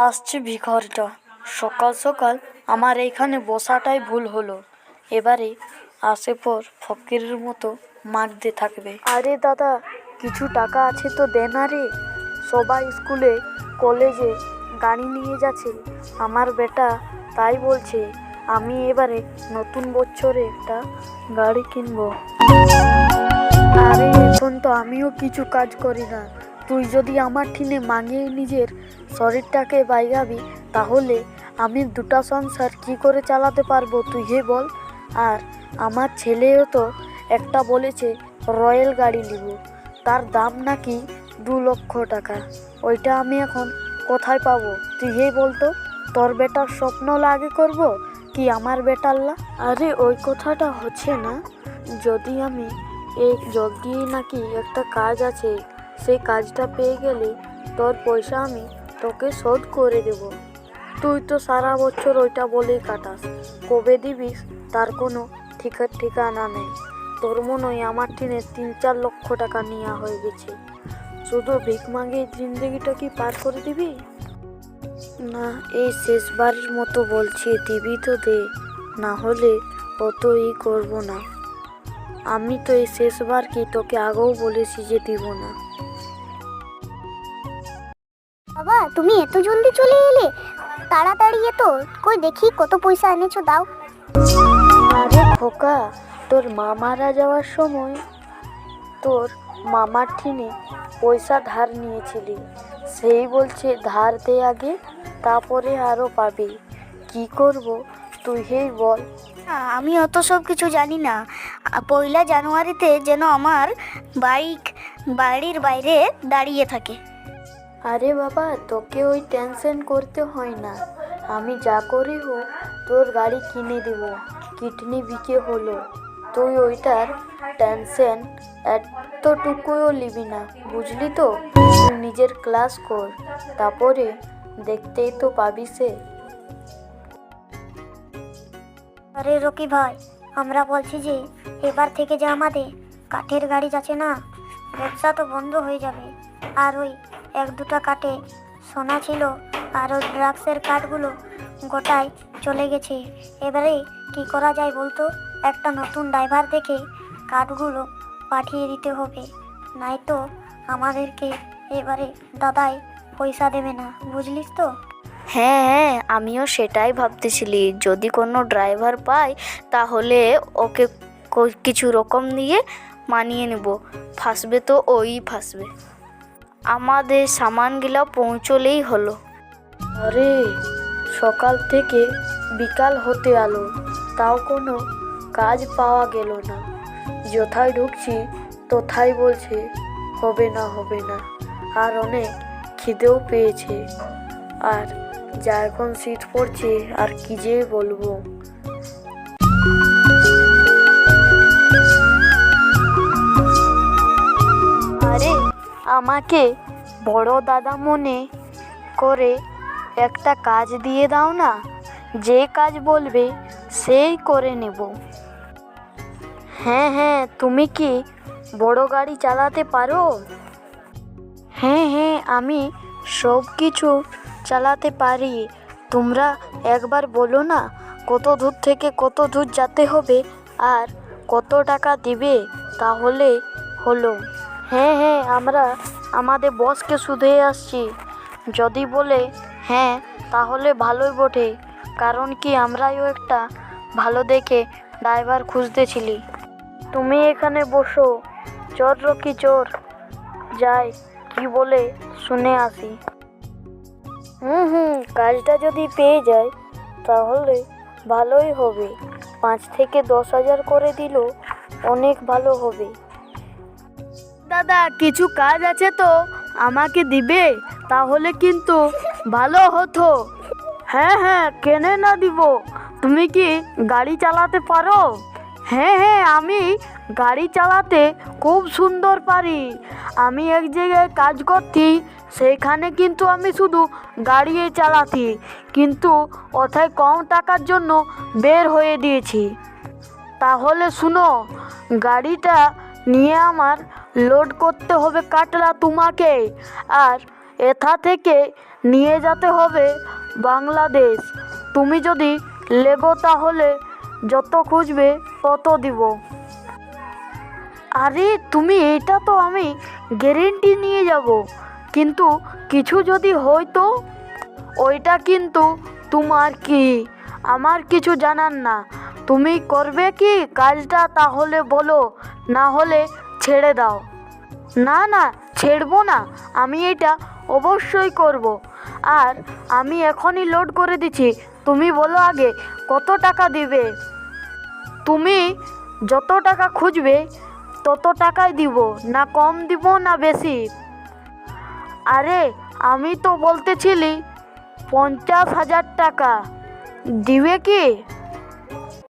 আসছে ভিখারিটা। সকাল সকাল আমার এইখানে বসাটাই ভুল হলো। এবারে আসে পর ফকিরের মতো মাগতে থাকবে। আরে দাদা, কিছু টাকা আছে তো দে না রে। সবাই স্কুলে কলেজে গাড়ি নিয়ে যাচ্ছে, আমার বেটা তাই বলছে আমি এবারে নতুন বছরে একটা গাড়ি কিনবো। আরে এখন তো আমিও কিছু কাজ করি না, তুই যদি আমার ঠিনে মাঙিয়ে নিজের শরীরটাকে বাইগাবি তাহলে আমি দুটা সংসার কি করে চালাতে পারবো তুই হে বল। আর আমার ছেলেও তো একটা বলেছে রয়্যাল গাড়ি নিব, তার দাম নাকি 2 লক্ষ টাকা। ওইটা আমি এখন কোথায় পাবো তুই হে বলতো? তোর বেটার স্বপ্ন লাগে করব কি আমার বেটাল্লা? আরে ওই কথাটা হচ্ছে না। যদি আমি এই জলদি নাকি একটা কাজ আছে, সেই কাজটা পেয়ে গেলে তোর পয়সা আমি তোকে শোধ করে দেব। তুই তো সারা বছর ওইটা বলেই কাটাস, কবে দিবিস তার কোনো ঠিকানা নেই। তোর মনে হয় আমার টিনে 3-4 লক্ষ টাকা নেওয়া হয়ে গেছে, শুধু ভিক মাঙ্গে জিন্দগিটা কি পার করে দিবি? না, এই শেষবারের মতো বলছি, দিবি তো দে, না হলে অতই করবো না। আমি তো এই শেষবার কি তোকে আগেও বলেছি যে দিব না। বাবা, তুমি এত জলদি চলে এলে? তাড়াতাড়ি এতো, কই দেখি কত পয়সা এনেছো দাও। আরে খোকা, তোর মা মারা যাওয়ার সময় তোর মামার ঠিনে পয়সা ধার নিয়েছিলি, সেই বলছে ধার দে আগে, তারপরে আরও পাবি। কি করব তুই হেই বল। আমি অত সব কিছু জানি না। 1 জানুয়ারিতে যেন আমার বাইক বাড়ির বাইরে দাঁড়িয়ে থাকে। আরে বাবা, তোকে ওই টেনশন করতে হয় না, আমি যা করি হোক তোর গাড়ি কিনে দেব। কিডনি বিকে হলো, তুই ওইটার টেনশন এতটুকুও নিবি না, বুঝলি তো? তুই নিজের ক্লাস কর, তারপরে দেখতেই তো পাবি সে। আরে রকি ভাই, আমরা বলছি যে এবার থেকে যে আমাদের কাঠের গাড়ি যাচ্ছে না, ব্যবসা তো বন্ধ হয়ে যাবে। আর ওই 1-2টা কাঠে সোনা ছিল, আর ওই ড্রাগসের কাঠগুলো গোটায় চলে গেছে। এবারে কি করা যায় বলতো? একটা নতুন ড্রাইভার দেখে কাঠগুলো পাঠিয়ে দিতে হবে, নয়তো আমাদেরকে এবারে দাদাই পয়সা দেবে না, বুঝলিস তো? হ্যাঁ হ্যাঁ, আমিও সেটাই ভাবতেছিলি, যদি কোনো ড্রাইভার পাই তাহলে ওকে কিছু রকম দিয়ে মানিয়ে নেব, ফাঁসবে তো ওই ফাঁসবে। আমাদের সামানগুলো পৌঁছলেই হলো। আরে সকাল থেকে বিকাল হতে আলো, তাও কোনো কাজ পাওয়া গেল না। যথায় ঢুকছি তথায় বলছে হবে না হবে না, আর অনেক খিদেও পেয়েছে। আর যা এখন শীত পড়ছে আর কি যে বলবো। আরে আমাকে বড় দাদা মনে করে একটা কাজ দিয়ে দাও না, যে কাজ বলবে সেই করে নেব। হ্যাঁ হ্যাঁ, তুমি কি বড় গাড়ি চালাতে পারো? হ্যাঁ হ্যাঁ, আমি সব কিছু চালাতে পারি। তোমরা একবার বলো না কত দূর থেকে কত দূর যেতে হবে আর কত টাকা দিবে, তাহলে হলো। হ্যাঁ হ্যাঁ, আমরা আমাদের বসকে শুধে আসছি, যদি বলে হ্যাঁ তাহলে ভালোই বটে, কারণ কি আমরাও একটা ভালো দেখে ড্রাইভার খুঁজতেছিলি। তুমি এখানে বসো, চোর রকি চোর, যাই কি বলে শুনে আসি। কাজটা যদি পেয়ে যায় তাহলে ভালোই হবে, 5 থেকে 10 হাজার করে দিল অনেক ভালো হবে। দাদা, কিছু কাজ আছে তো আমাকে দিবে, তাহলে কিন্তু ভালো হতো। হ্যাঁ হ্যাঁ, কেনে না দিব। তুমি কি গাড়ি চালাতে পারো? হ্যাঁ হ্যাঁ, আমি গাড়ি চালাতে খুব সুন্দর পারি। আমি এক জায়গায় কাজ করতি, সেইখানে কিন্তু আমি শুধু গাড়ি চালাতি, কিন্তু ওথায় কম টাকার জন্য বের হয়ে দিয়েছি। তাহলে শুনো, গাড়িটা নিয়ে আমার লোড করতে হবে কাটলা তোমাকে, আর এথা থেকে নিয়ে যেতে হবে বাংলাদেশ। তুমি যদি লেগো তাহলে যত খুঁজবে তত দিব। আরে তুমি, এটা তো আমি গ্যারেন্টি নিয়ে যাব, কিন্তু কিছু যদি হয় তো? ওইটা কিন্তু তোমার কি, আমার কিছু জানার না। তুমি করবে কি কাজটা তাহলে বলো, না হলে ছেড়ে দাও। না না, ছেড়বো না, আমি এটা অবশ্যই করব। আর আমি এখনই লোড করে দিচ্ছি। তুমি বলো আগে কত টাকা দিবে? তুমি যত টাকা খুঁজবে তত টাকাই দিব, না কম দিব না বেশি। আরে আমি তো বলতেছিলি 50,000 টাকা, দিবে কি?